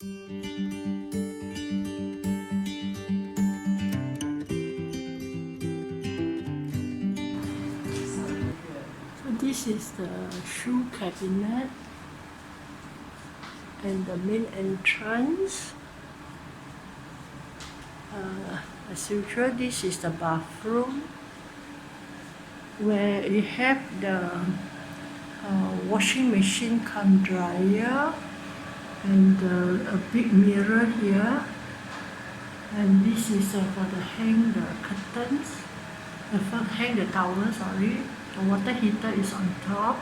So this is the shoe cabinet and the main entrance. As usual, this is the bathroom where you have the washing machine cum dryer and a big mirror here, and this is for the hang the curtains, hang the towels, sorry. The water heater is on top,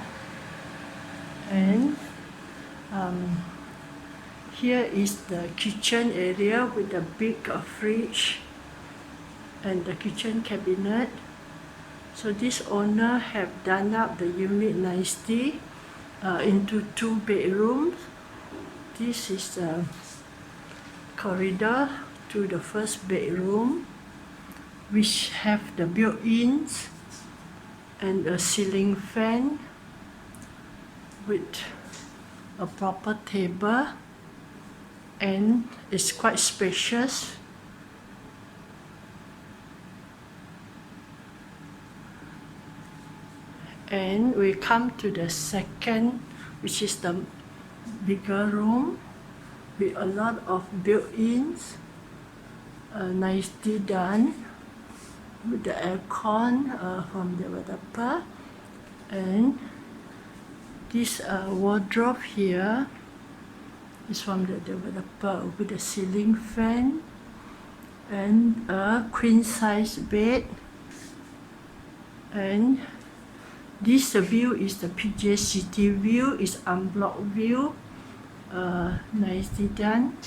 and here is the kitchen area with the big fridge and the kitchen cabinet. So this owner have done up the unit nicely into 2 bedrooms. This is the corridor to the first bedroom, which have the built-ins and a ceiling fan with a proper table, and it's quite spacious. And we come to the second, which is the bigger room with a lot of built-ins, nicely done with the aircon from the developer. And this wardrobe here is from the developer with a ceiling fan and a queen size bed. And this view is the PJ City view, is unblocked view, nicely done.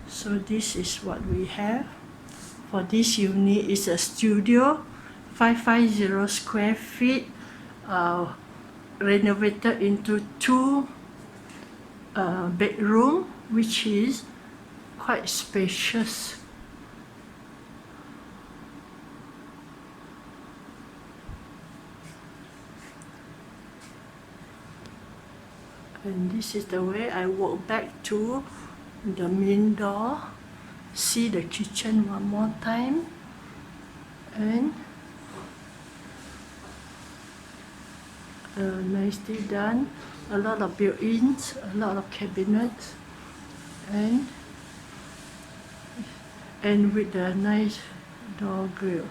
So this is what we have for this unit. Is a studio, 550 square feet, renovated into 2 bedroom, which is quite spacious. And this is the way I walk back to the main door. See the kitchen one more time, and nicely done. A lot of built-ins, a lot of cabinets, and with a nice door grill.